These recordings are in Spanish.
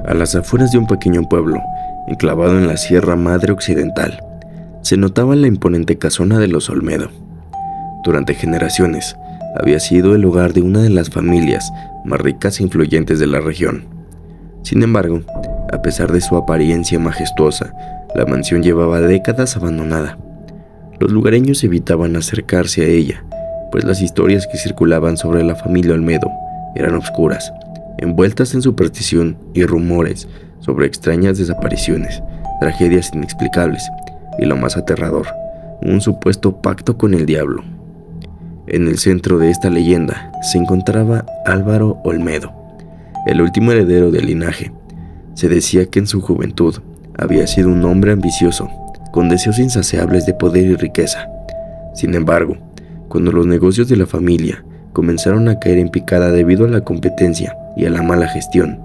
A las afueras de un pequeño pueblo, enclavado en la Sierra Madre Occidental, se notaba la imponente casona de los Olmedo. Durante generaciones, había sido el hogar de una de las familias más ricas e influyentes de la región. Sin embargo, a pesar de su apariencia majestuosa, la mansión llevaba décadas abandonada. Los lugareños evitaban acercarse a ella, pues las historias que circulaban sobre la familia Olmedo eran oscuras, envueltas en superstición y rumores sobre extrañas desapariciones, tragedias inexplicables y lo más aterrador, un supuesto pacto con el diablo. En el centro de esta leyenda se encontraba Álvaro Olmedo, el último heredero del linaje. Se decía que en su juventud había sido un hombre ambicioso, con deseos insaciables de poder y riqueza. Sin embargo, cuando los negocios de la familia comenzaron a caer en picada debido a la competencia y a la mala gestión,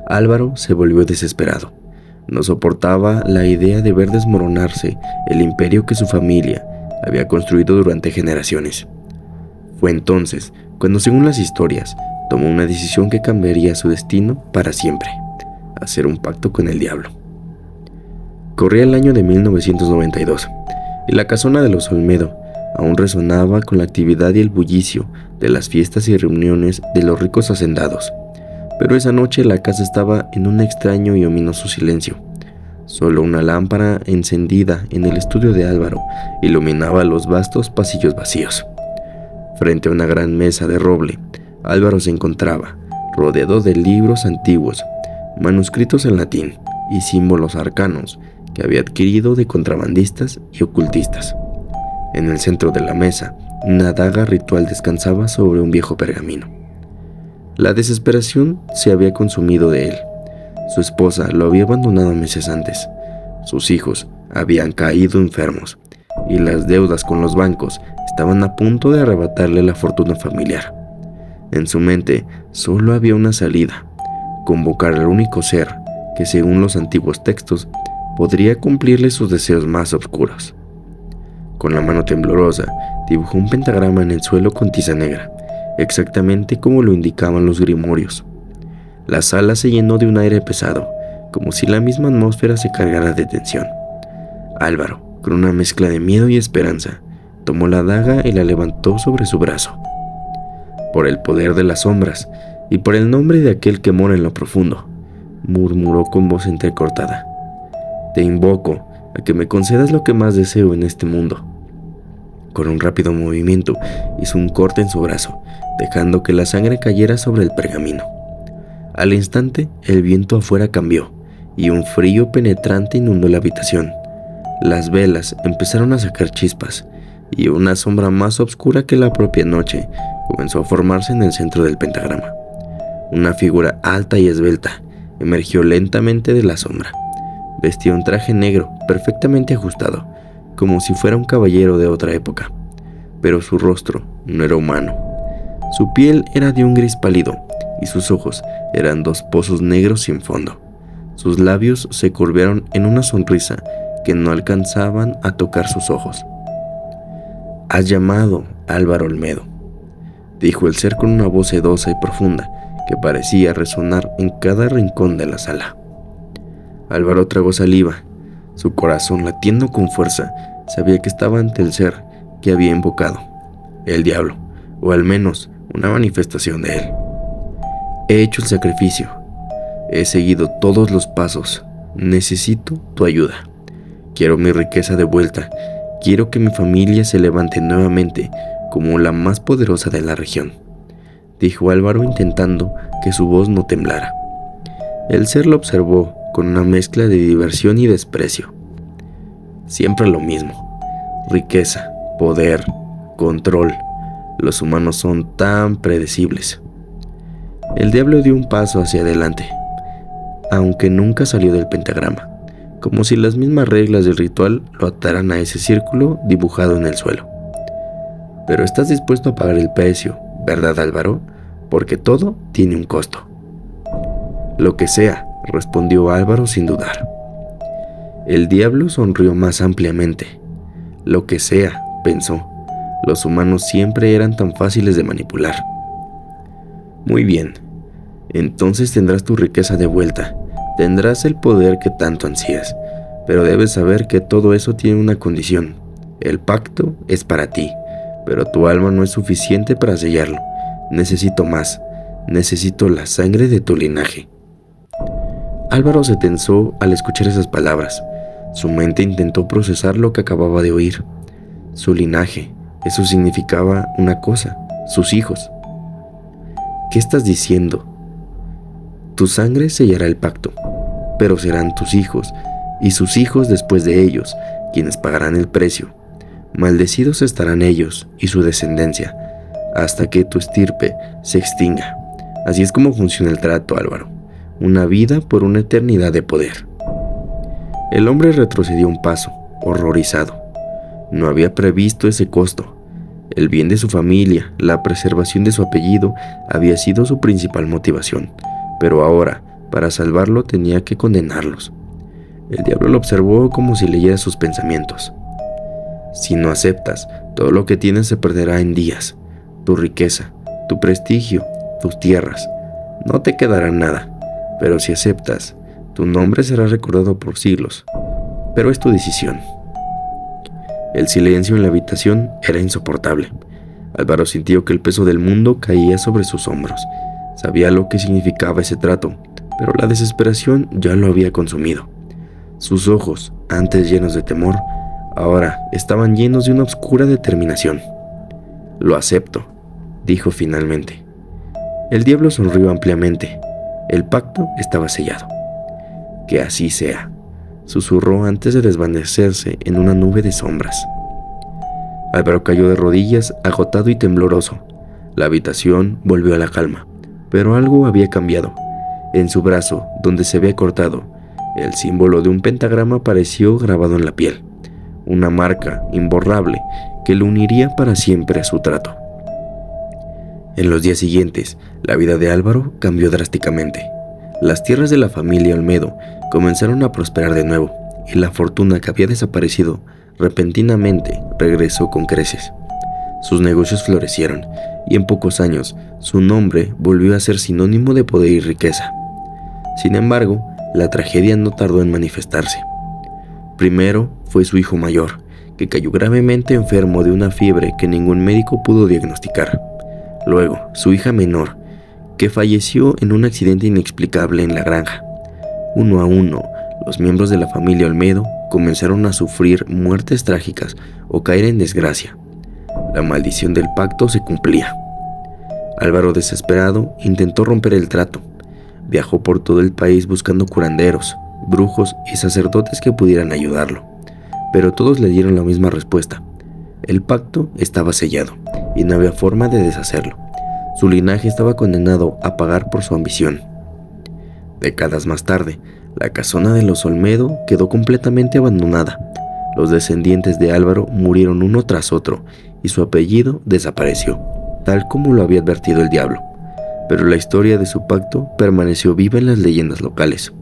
Álvaro se volvió desesperado. No soportaba la idea de ver desmoronarse el imperio que su familia había construido durante generaciones. Fue entonces cuando, según las historias, tomó una decisión que cambiaría su destino para siempre: hacer un pacto con el diablo. Corría el año de 1992 y la casona de los Olmedo aún resonaba con la actividad y el bullicio de las fiestas y reuniones de los ricos hacendados. Pero esa noche la casa estaba en un extraño y ominoso silencio. Solo una lámpara encendida en el estudio de Álvaro iluminaba los vastos pasillos vacíos. Frente a una gran mesa de roble, Álvaro se encontraba, rodeado de libros antiguos, manuscritos en latín y símbolos arcanos que había adquirido de contrabandistas y ocultistas. En el centro de la mesa, una daga ritual descansaba sobre un viejo pergamino. La desesperación se había consumido de él. Su esposa lo había abandonado meses antes. Sus hijos habían caído enfermos y las deudas con los bancos estaban a punto de arrebatarle la fortuna familiar. En su mente solo había una salida: convocar al único ser que, según los antiguos textos, podría cumplirle sus deseos más oscuros. Con la mano temblorosa, dibujó un pentagrama en el suelo con tiza negra, exactamente como lo indicaban los grimorios. La sala se llenó de un aire pesado, como si la misma atmósfera se cargara de tensión. Álvaro, con una mezcla de miedo y esperanza, tomó la daga y la levantó sobre su brazo. Por el poder de las sombras y por el nombre de aquel que mora en lo profundo, murmuró con voz entrecortada: te invoco a que me concedas lo que más deseo en este mundo. Con un rápido movimiento hizo un corte en su brazo, dejando que la sangre cayera sobre el pergamino. Al instante, el viento afuera cambió y un frío penetrante inundó la habitación. Las velas empezaron a sacar chispas y una sombra más oscura que la propia noche comenzó a formarse en el centro del pentagrama. Una figura alta y esbelta emergió lentamente de la sombra. Vestía un traje negro perfectamente ajustado, como si fuera un caballero de otra época. Pero su rostro no era humano. Su piel era de un gris pálido y sus ojos eran dos pozos negros sin fondo. Sus labios se curvaron en una sonrisa que no alcanzaban a tocar sus ojos. «Has llamado, Álvaro Olmedo», dijo el ser con una voz sedosa y profunda que parecía resonar en cada rincón de la sala. Álvaro tragó saliva. Su corazón, latiendo con fuerza, sabía que estaba ante el ser que había invocado, el diablo, o al menos una manifestación de él. He hecho el sacrificio. He seguido todos los pasos. Necesito tu ayuda. Quiero mi riqueza de vuelta. Quiero que mi familia se levante nuevamente como la más poderosa de la región, dijo Álvaro, intentando que su voz no temblara. El ser lo observó con una mezcla de diversión y desprecio. Siempre lo mismo: riqueza, poder, control. Los humanos son tan predecibles. El diablo dio un paso hacia adelante, aunque nunca salió del pentagrama, como si las mismas reglas del ritual lo ataran a ese círculo dibujado en el suelo. Pero estás dispuesto a pagar el precio, ¿verdad, Álvaro? Porque todo tiene un costo. Lo que sea, respondió Álvaro sin dudar. El diablo sonrió más ampliamente. Lo que sea, pensó. Los humanos siempre eran tan fáciles de manipular. Muy bien, entonces tendrás tu riqueza de vuelta, tendrás el poder que tanto ansías, pero debes saber que todo eso tiene una condición. El pacto es para ti, pero tu alma no es suficiente para sellarlo. Necesito más. Necesito la sangre de tu linaje. Álvaro se tensó al escuchar esas palabras. Su mente intentó procesar lo que acababa de oír. Su linaje, eso significaba una cosa: sus hijos. ¿Qué estás diciendo? Tu sangre sellará el pacto, pero serán tus hijos y sus hijos después de ellos quienes pagarán el precio. Maldecidos estarán ellos y su descendencia hasta que tu estirpe se extinga. Así es como funciona el trato, Álvaro. Una vida por una eternidad de poder. El hombre retrocedió un paso, horrorizado. No había previsto ese costo. El bien de su familia, la preservación de su apellido, había sido su principal motivación. Pero ahora, para salvarlo, tenía que condenarlos. El diablo lo observó como si leyera sus pensamientos. Si no aceptas, todo lo que tienes se perderá en días. Tu riqueza, tu prestigio, tus tierras. No te quedará nada. Pero si aceptas, tu nombre será recordado por siglos. Pero es tu decisión. El silencio en la habitación era insoportable. Álvaro sintió que el peso del mundo caía sobre sus hombros. Sabía lo que significaba ese trato, pero la desesperación ya lo había consumido. Sus ojos, antes llenos de temor, ahora estaban llenos de una oscura determinación. Lo acepto, dijo finalmente. El diablo sonrió ampliamente. El pacto estaba sellado. Que así sea, susurró antes de desvanecerse en una nube de sombras. Álvaro cayó de rodillas, agotado y tembloroso. La habitación volvió a la calma, pero algo había cambiado. En su brazo, donde se había cortado, el símbolo de un pentagrama apareció grabado en la piel, una marca imborrable que lo uniría para siempre a su trato. En los días siguientes, la vida de Álvaro cambió drásticamente. Las tierras de la familia Olmedo comenzaron a prosperar de nuevo, y la fortuna que había desaparecido repentinamente regresó con creces. Sus negocios florecieron, y en pocos años su nombre volvió a ser sinónimo de poder y riqueza. Sin embargo, la tragedia no tardó en manifestarse. Primero fue su hijo mayor, que cayó gravemente enfermo de una fiebre que ningún médico pudo diagnosticar. Luego, su hija menor, que falleció en un accidente inexplicable en la granja. Uno a uno, los miembros de la familia Olmedo comenzaron a sufrir muertes trágicas o caer en desgracia. La maldición del pacto se cumplía. Álvaro, desesperado, intentó romper el trato. Viajó por todo el país buscando curanderos, brujos y sacerdotes que pudieran ayudarlo. Pero todos le dieron la misma respuesta. El pacto estaba sellado y no había forma de deshacerlo. Su linaje estaba condenado a pagar por su ambición. Décadas más tarde, la casona de los Olmedo quedó completamente abandonada. Los descendientes de Álvaro murieron uno tras otro y su apellido desapareció, tal como lo había advertido el diablo. Pero la historia de su pacto permaneció viva en las leyendas locales.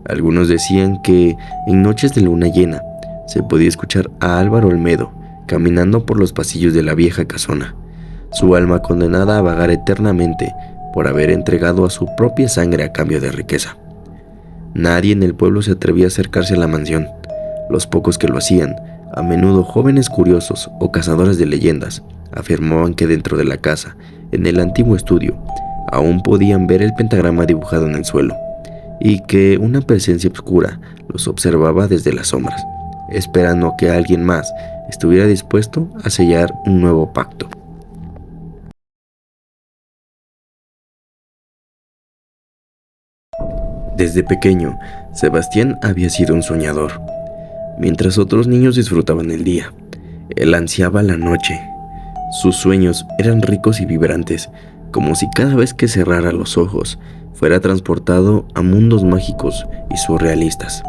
Algunos decían que en noches de luna llena se podía escuchar a Álvaro Olmedo caminando por los pasillos de la vieja casona, su alma condenada a vagar eternamente por haber entregado a su propia sangre a cambio de riqueza. Nadie en el pueblo se atrevía a acercarse a la mansión. Los pocos que lo hacían, a menudo jóvenes curiosos o cazadores de leyendas, afirmaban que dentro de la casa, en el antiguo estudio, aún podían ver el pentagrama dibujado en el suelo, y que una presencia oscura los observaba desde las sombras, esperando a que alguien más estuviera dispuesto a sellar un nuevo pacto. Desde pequeño, Sebastián había sido un soñador. Mientras otros niños disfrutaban el día, él ansiaba la noche. Sus sueños eran ricos y vibrantes, como si cada vez que cerrara los ojos fuera transportado a mundos mágicos y surrealistas.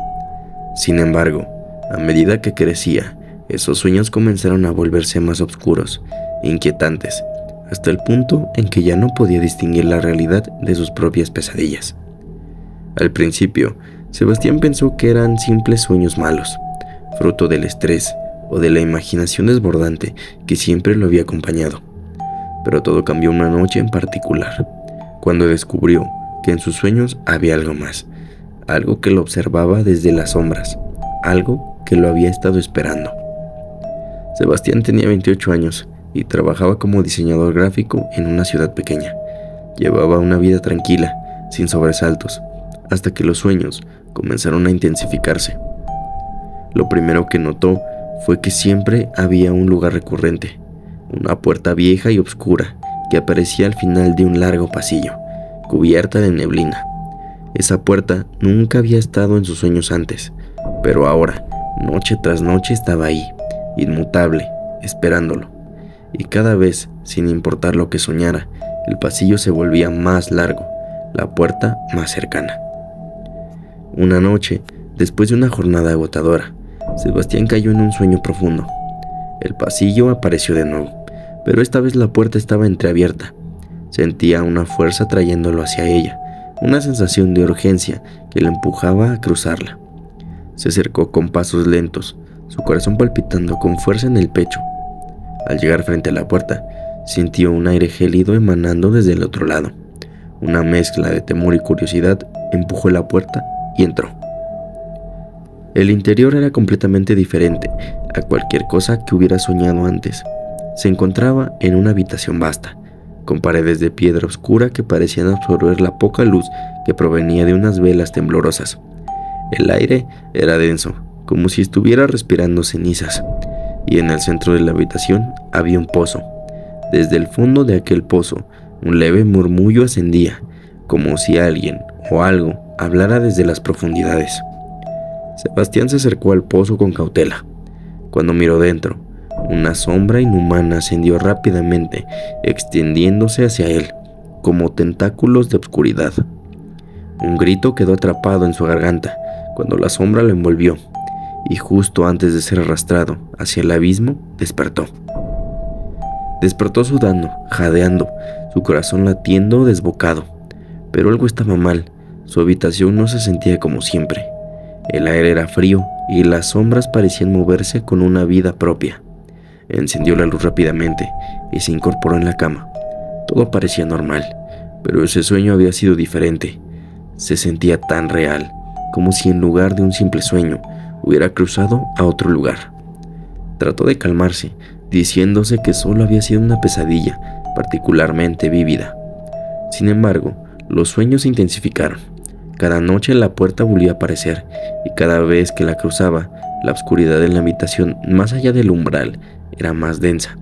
Sin embargo, a medida que crecía, esos sueños comenzaron a volverse más oscuros e inquietantes, hasta el punto en que ya no podía distinguir la realidad de sus propias pesadillas. Al principio, Sebastián pensó que eran simples sueños malos, fruto del estrés o de la imaginación desbordante que siempre lo había acompañado. Pero todo cambió una noche en particular, cuando descubrió que en sus sueños había algo más, algo que lo observaba desde las sombras, algo que lo había estado esperando. Sebastián tenía 28 años y trabajaba como diseñador gráfico en una ciudad pequeña. Llevaba una vida tranquila, sin sobresaltos, hasta que los sueños comenzaron a intensificarse. Lo primero que notó fue que siempre había un lugar recurrente, una puerta vieja y oscura que aparecía al final de un largo pasillo, cubierta de neblina. Esa puerta nunca había estado en sus sueños antes, pero ahora, noche tras noche, estaba ahí, inmutable, esperándolo. Y cada vez, sin importar lo que soñara, el pasillo se volvía más largo, la puerta más cercana. Una noche, después de una jornada agotadora, Sebastián cayó en un sueño profundo. El pasillo apareció de nuevo, pero esta vez la puerta estaba entreabierta. Sentía una fuerza trayéndolo hacia ella, una sensación de urgencia que le empujaba a cruzarla. Se acercó con pasos lentos, su corazón palpitando con fuerza en el pecho. Al llegar frente a la puerta, sintió un aire gélido emanando desde el otro lado. Una mezcla de temor y curiosidad empujó la puerta y entró. El interior era completamente diferente a cualquier cosa que hubiera soñado antes. Se encontraba en una habitación vasta, con paredes de piedra oscura que parecían absorber la poca luz que provenía de unas velas temblorosas. El aire era denso, como si estuviera respirando cenizas, y en el centro de la habitación había un pozo. Desde el fondo de aquel pozo, un leve murmullo ascendía, como si alguien o algo hablara desde las profundidades. Sebastián se acercó al pozo con cautela. Cuando miró dentro, una sombra inhumana ascendió rápidamente, extendiéndose hacia él, como tentáculos de oscuridad. Un grito quedó atrapado en su garganta cuando la sombra lo envolvió, y justo antes de ser arrastrado hacia el abismo, despertó. Despertó sudando, jadeando, su corazón latiendo desbocado. Pero algo estaba mal, su habitación no se sentía como siempre. El aire era frío y las sombras parecían moverse con una vida propia. Encendió la luz rápidamente y se incorporó en la cama. Todo parecía normal, pero ese sueño había sido diferente. Se sentía tan real, como si en lugar de un simple sueño, hubiera cruzado a otro lugar. Trató de calmarse, diciéndose que solo había sido una pesadilla, particularmente vívida. Sin embargo, los sueños se intensificaron. Cada noche la puerta volvía a aparecer, y cada vez que la cruzaba, la oscuridad en la habitación, más allá del umbral, era más densa.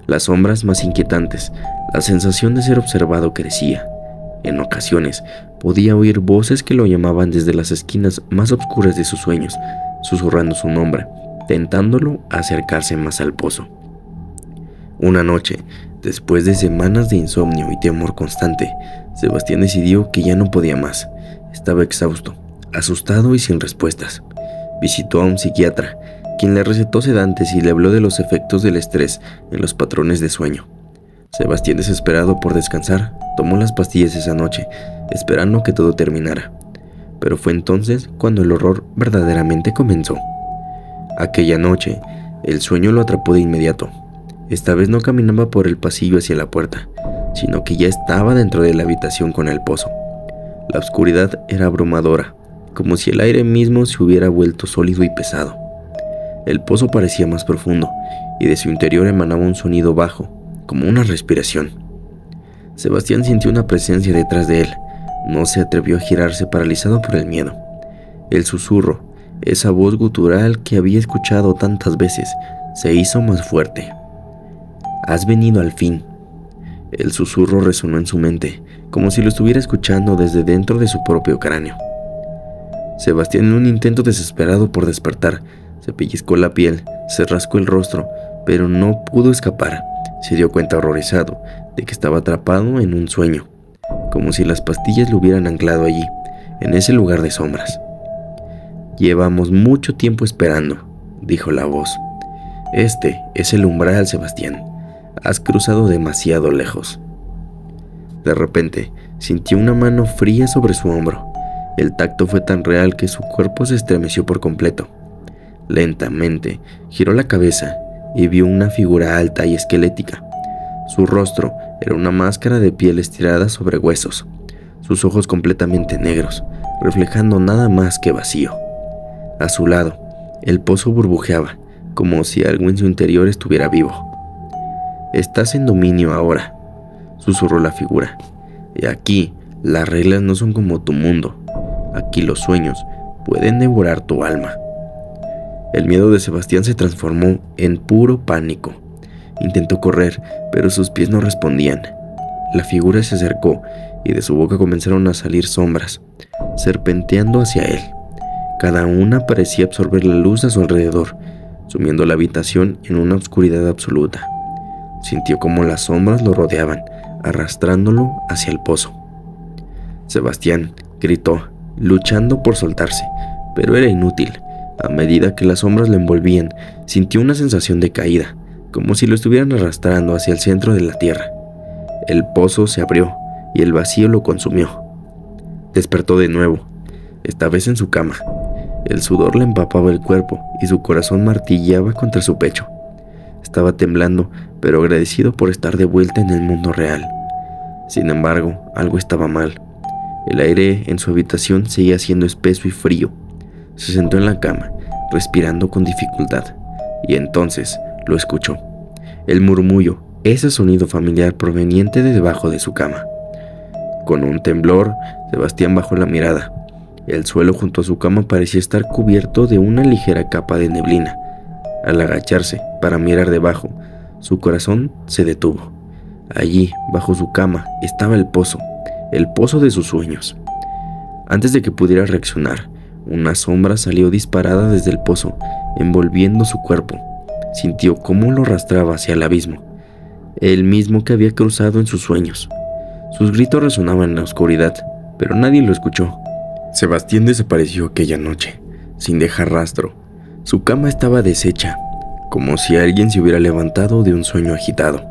Las sombras más inquietantes, la sensación de ser observado crecía. En ocasiones, podía oír voces que lo llamaban desde las esquinas más oscuras de sus sueños, susurrando su nombre, tentándolo a acercarse más al pozo. Una noche, después de semanas de insomnio y temor constante, Sebastián decidió que ya no podía más. Estaba exhausto, asustado y sin respuestas. Visitó a un psiquiatra, quien le recetó sedantes y le habló de los efectos del estrés en los patrones de sueño. Sebastián, desesperado por descansar, tomó las pastillas esa noche, esperando que todo terminara. Pero fue entonces cuando el horror verdaderamente comenzó. Aquella noche, el sueño lo atrapó de inmediato. Esta vez no caminaba por el pasillo hacia la puerta, sino que ya estaba dentro de la habitación con el pozo. La oscuridad era abrumadora, como si el aire mismo se hubiera vuelto sólido y pesado. El pozo parecía más profundo, y de su interior emanaba un sonido bajo, como una respiración. Sebastián sintió una presencia detrás de él. No se atrevió a girarse, paralizado por el miedo. El susurro, esa voz gutural que había escuchado tantas veces, se hizo más fuerte. «Has venido al fin». El susurro resonó en su mente, como si lo estuviera escuchando desde dentro de su propio cráneo. Sebastián, en un intento desesperado por despertar, se pellizcó la piel, se rascó el rostro, pero no pudo escapar. Se dio cuenta horrorizado de que estaba atrapado en un sueño, como si las pastillas lo hubieran anclado allí, en ese lugar de sombras. «Llevamos mucho tiempo esperando», dijo la voz. «Este es el umbral, Sebastián. Has cruzado demasiado lejos». De repente, sintió una mano fría sobre su hombro. El tacto fue tan real que su cuerpo se estremeció por completo. Lentamente, giró la cabeza y vio una figura alta y esquelética. Su rostro era una máscara de piel estirada sobre huesos, sus ojos completamente negros, reflejando nada más que vacío. A su lado, el pozo burbujeaba, como si algo en su interior estuviera vivo. «Estás en dominio ahora», susurró la figura. «Y aquí, las reglas no son como tu mundo. Aquí los sueños pueden devorar tu alma». El miedo de Sebastián se transformó en puro pánico. Intentó correr, pero sus pies no respondían. La figura se acercó y de su boca comenzaron a salir sombras, serpenteando hacia él. Cada una parecía absorber la luz a su alrededor, sumiendo la habitación en una oscuridad absoluta. Sintió como las sombras lo rodeaban, arrastrándolo hacia el pozo. Sebastián gritó, luchando por soltarse, pero era inútil. A medida que las sombras le envolvían, sintió una sensación de caída, como si lo estuvieran arrastrando hacia el centro de la tierra. El pozo se abrió y el vacío lo consumió. Despertó de nuevo, esta vez en su cama. El sudor le empapaba el cuerpo y su corazón martilleaba contra su pecho. Estaba temblando, pero agradecido por estar de vuelta en el mundo real. Sin embargo, algo estaba mal. El aire en su habitación seguía siendo espeso y frío. Se sentó en la cama, respirando con dificultad, y entonces lo escuchó. El murmullo, ese sonido familiar proveniente de debajo de su cama. Con un temblor, Sebastián bajó la mirada. El suelo junto a su cama parecía estar cubierto de una ligera capa de neblina. Al agacharse para mirar debajo, su corazón se detuvo. Allí, bajo su cama, estaba el pozo de sus sueños. Antes de que pudiera reaccionar, una sombra salió disparada desde el pozo, envolviendo su cuerpo. Sintió cómo lo arrastraba hacia el abismo, el mismo que había cruzado en sus sueños. Sus gritos resonaban en la oscuridad, pero nadie lo escuchó. Sebastián desapareció aquella noche, sin dejar rastro. Su cama estaba deshecha, como si alguien se hubiera levantado de un sueño agitado.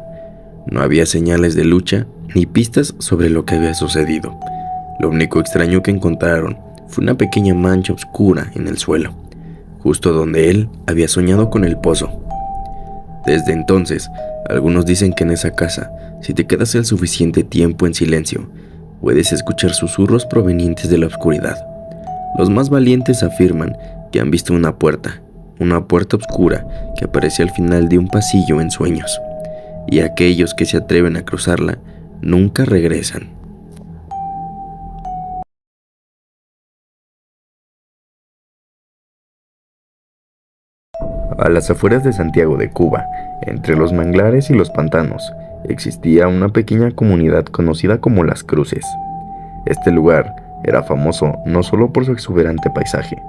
No había señales de lucha ni pistas sobre lo que había sucedido. Lo único extraño que encontraron fue una pequeña mancha oscura en el suelo, justo donde él había soñado con el pozo. Desde entonces, algunos dicen que en esa casa, si te quedas el suficiente tiempo en silencio, puedes escuchar susurros provenientes de la oscuridad. Los más valientes afirman que han visto una puerta oscura que aparece al final de un pasillo en sueños, y aquellos que se atreven a cruzarla nunca regresan. A las afueras de Santiago de Cuba, entre los manglares y los pantanos, existía una pequeña comunidad conocida como Las Cruces. Este lugar era famoso no solo por su exuberante paisaje,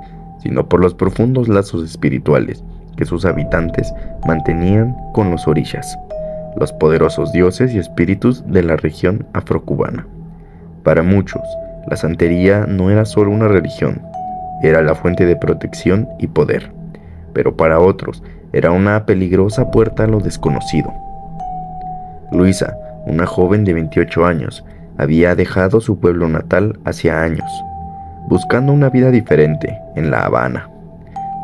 sino por los profundos lazos espirituales que sus habitantes mantenían con los orishas, los poderosos dioses y espíritus de la región afrocubana. Para muchos, la santería no era solo una religión, era la fuente de protección y poder, pero para otros era una peligrosa puerta a lo desconocido. Luisa, una joven de 28 años, había dejado su pueblo natal hacía años, buscando una vida diferente en La Habana,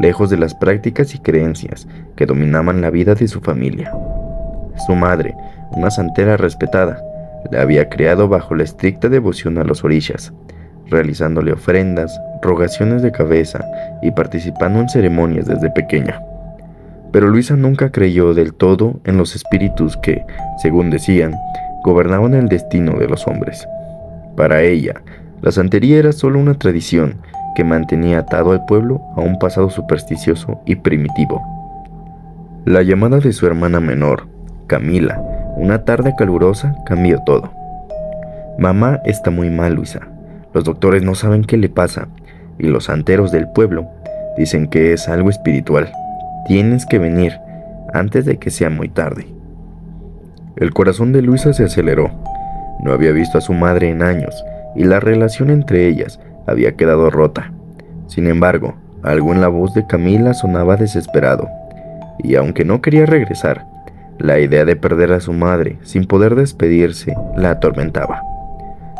lejos de las prácticas y creencias que dominaban la vida de su familia. Su madre, una santera respetada, la había criado bajo la estricta devoción a los orishas, realizándole ofrendas, rogaciones de cabeza y participando en ceremonias desde pequeña. Pero Luisa nunca creyó del todo en los espíritus que, según decían, gobernaban el destino de los hombres. Para ella, la santería era solo una tradición que mantenía atado al pueblo a un pasado supersticioso y primitivo. La llamada de su hermana menor, Camila, una tarde calurosa, cambió todo. «Mamá está muy mal, Luisa. Los doctores no saben qué le pasa, y los santeros del pueblo dicen que es algo espiritual. Tienes que venir antes de que sea muy tarde». El corazón de Luisa se aceleró. No había visto a su madre en años, y la relación entre ellas había quedado rota. Sin embargo, algo en la voz de Camila sonaba desesperado, y aunque no quería regresar, la idea de perder a su madre sin poder despedirse la atormentaba.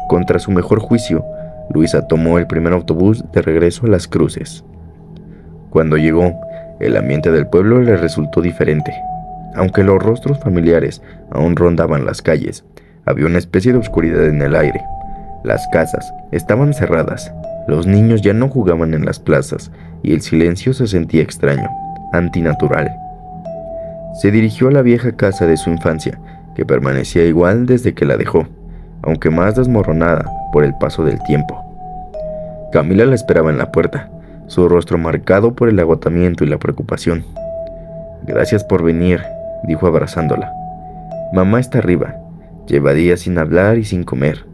Contra su mejor juicio, Luisa tomó el primer autobús de regreso a Las Cruces. Cuando llegó, el ambiente del pueblo le resultó diferente. Aunque los rostros familiares aún rondaban las calles, había una especie de oscuridad en el aire. Las casas estaban cerradas, Los niños ya no jugaban en las plazas y el silencio se sentía extraño, antinatural. Se dirigió a la vieja casa de su infancia, que permanecía igual desde que la dejó, aunque más desmoronada por el paso del tiempo. Camila la esperaba en la puerta, su rostro marcado por el agotamiento y la preocupación. «Gracias por venir», dijo abrazándola. «Mamá está arriba, lleva días sin hablar y sin comer».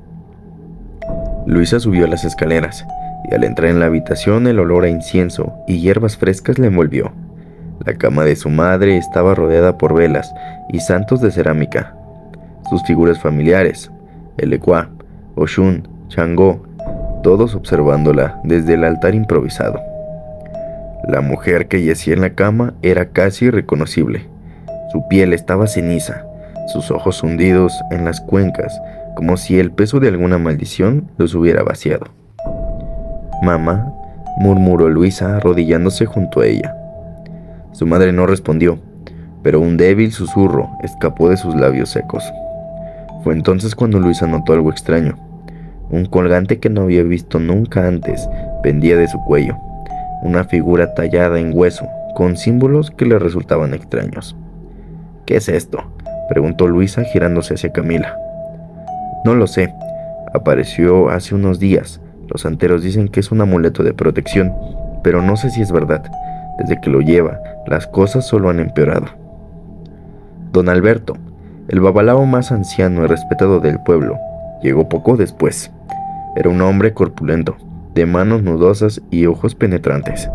Luisa subió las escaleras, y al entrar en la habitación el olor a incienso y hierbas frescas la envolvió. La cama de su madre estaba rodeada por velas y santos de cerámica. Sus figuras familiares, el Ecuá, Oshun, Changó, todos observándola desde el altar improvisado. La mujer que yacía en la cama era casi irreconocible. Su piel estaba ceniza, sus ojos hundidos en las cuencas, como si el peso de alguna maldición los hubiera vaciado. «Mamá», murmuró Luisa arrodillándose junto a ella. Su madre no respondió, pero un débil susurro escapó de sus labios secos. Fue entonces cuando Luisa notó algo extraño. Un colgante que no había visto nunca antes pendía de su cuello, una figura tallada en hueso, con símbolos que le resultaban extraños. «¿Qué es esto?», preguntó Luisa girándose hacia Camila. «No lo sé, apareció hace unos días. Los santeros dicen que es un amuleto de protección, pero no sé si es verdad. Desde que lo lleva, las cosas solo han empeorado». Don Alberto, el babalao más anciano y respetado del pueblo, llegó poco después. Era un hombre corpulento, de manos nudosas y ojos penetrantes,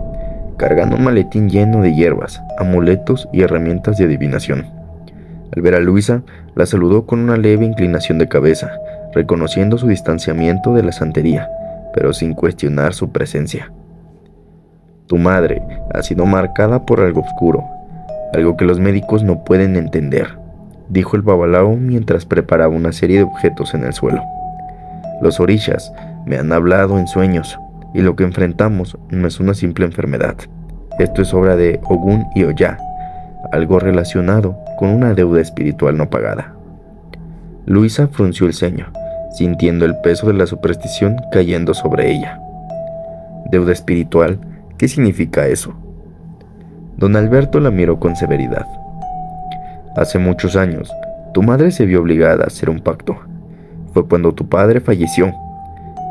cargando un maletín lleno de hierbas, amuletos y herramientas de adivinación. Al ver a Luisa, la saludó con una leve inclinación de cabeza, reconociendo su distanciamiento de la santería, pero sin cuestionar su presencia. «Tu madre ha sido marcada por algo oscuro, algo que los médicos no pueden entender», dijo el babalao mientras preparaba una serie de objetos en el suelo. «Los orishas me han hablado en sueños, y lo que enfrentamos no es una simple enfermedad. Esto es obra de Ogún y Oya, algo relacionado con una deuda espiritual no pagada». Luisa frunció el ceño, sintiendo el peso de la superstición cayendo sobre ella. «¿Deuda espiritual? ¿Qué significa eso?». Don Alberto la miró con severidad. «Hace muchos años, tu madre se vio obligada a hacer un pacto. Fue cuando tu padre falleció.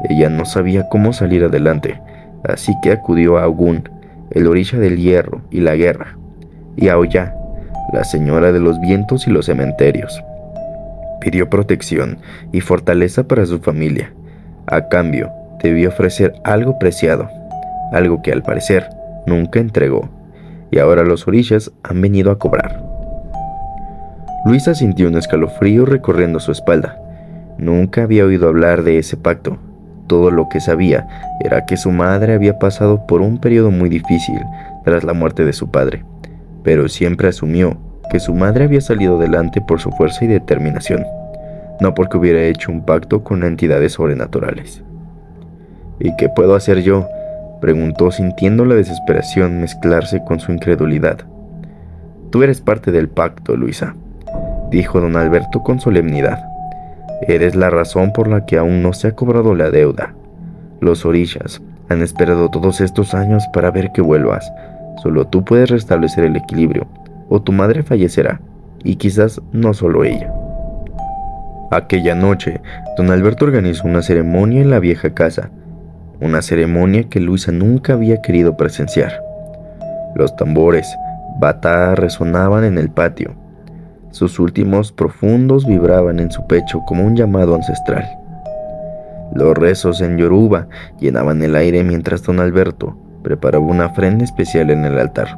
Ella no sabía cómo salir adelante, así que acudió a Ogún, el orisha del hierro y la guerra, y a Oya, la señora de los vientos y los cementerios. Pidió protección y fortaleza para su familia. A cambio, debió ofrecer algo preciado, algo que al parecer nunca entregó, y ahora los orishas han venido a cobrar». Luisa sintió un escalofrío recorriendo su espalda. Nunca había oído hablar de ese pacto. Todo lo que sabía era que su madre había pasado por un periodo muy difícil tras la muerte de su padre, pero siempre asumió que su madre había salido adelante por su fuerza y determinación, no porque hubiera hecho un pacto con entidades sobrenaturales. «¿Y qué puedo hacer yo?», preguntó sintiendo la desesperación mezclarse con su incredulidad. «Tú eres parte del pacto, Luisa», dijo don Alberto con solemnidad. «Eres la razón por la que aún no se ha cobrado la deuda. Los orishas han esperado todos estos años para ver que vuelvas. Solo tú puedes restablecer el equilibrio, o tu madre fallecerá, y quizás no solo ella». Aquella noche, don Alberto organizó una ceremonia en la vieja casa, una ceremonia que Luisa nunca había querido presenciar. Los tambores, bata resonaban en el patio. Sus últimos profundos vibraban en su pecho como un llamado ancestral. Los rezos en yoruba llenaban el aire mientras don Alberto preparaba una ofrenda especial en el altar.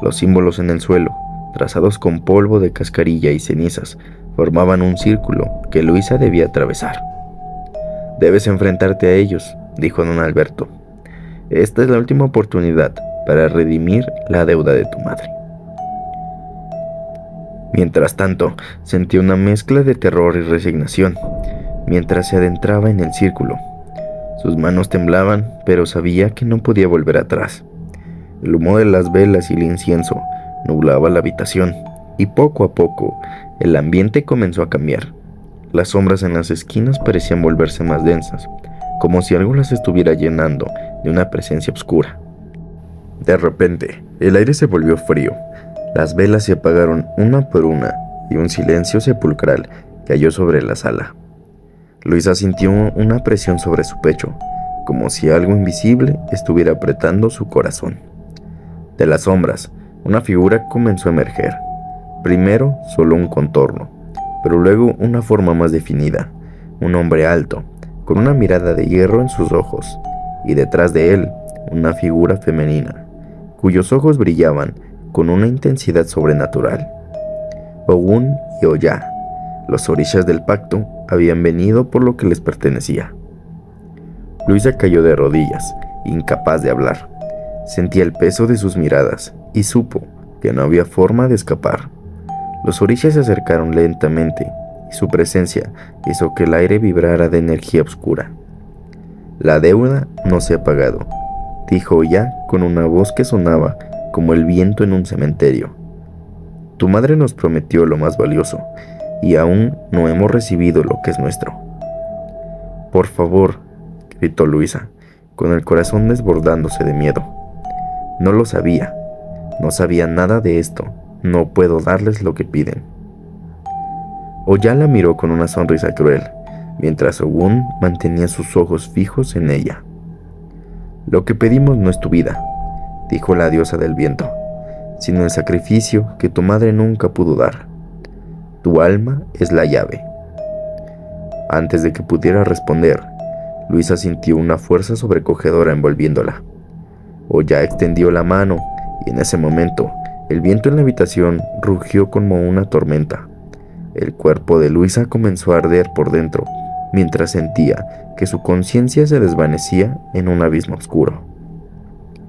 Los símbolos en el suelo, trazados con polvo de cascarilla y cenizas, formaban un círculo que Luisa debía atravesar. «Debes enfrentarte a ellos», dijo don Alberto. «Esta es la última oportunidad para redimir la deuda de tu madre». Mientras tanto, sentía una mezcla de terror y resignación mientras se adentraba en el círculo. Sus manos temblaban, pero sabía que no podía volver atrás. El humo de las velas y el incienso nublaba la habitación, y poco a poco el ambiente comenzó a cambiar. Las sombras en las esquinas parecían volverse más densas, como si algo las estuviera llenando de una presencia oscura. De repente, el aire se volvió frío, las velas se apagaron una por una y un silencio sepulcral cayó sobre la sala. Luisa sintió una presión sobre su pecho, como si algo invisible estuviera apretando su corazón. De las sombras, una figura comenzó a emerger. Primero solo un contorno, pero luego una forma más definida, un hombre alto, con una mirada de hierro en sus ojos, y detrás de él, una figura femenina, cuyos ojos brillaban con una intensidad sobrenatural. Ogun y Oya, los orishas del pacto, habían venido por lo que les pertenecía. Luisa cayó de rodillas, incapaz de hablar. Sentía el peso de sus miradas y supo que no había forma de escapar. Los orishas se acercaron lentamente y su presencia hizo que el aire vibrara de energía oscura. La deuda no se ha pagado, dijo Oya con una voz que sonaba como el viento en un cementerio. Tu madre nos prometió lo más valioso y aún no hemos recibido lo que es nuestro. Por favor, gritó Luisa, con el corazón desbordándose de miedo. No lo sabía, no sabía nada de esto, no puedo darles lo que piden. Oya la miró con una sonrisa cruel, mientras Ogun mantenía sus ojos fijos en ella. Lo que pedimos no es tu vida, dijo la diosa del viento, sino el sacrificio que tu madre nunca pudo dar. Tu alma es la llave. Antes de que pudiera responder, Luisa sintió una fuerza sobrecogedora envolviéndola. Oya extendió la mano y en ese momento el viento en la habitación rugió como una tormenta. El cuerpo de Luisa comenzó a arder por dentro mientras sentía que su conciencia se desvanecía en un abismo oscuro.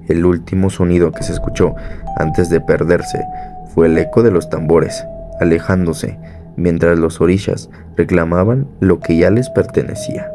El último sonido que se escuchó antes de perderse fue el eco de los tambores, alejándose mientras los orishas reclamaban lo que ya les pertenecía.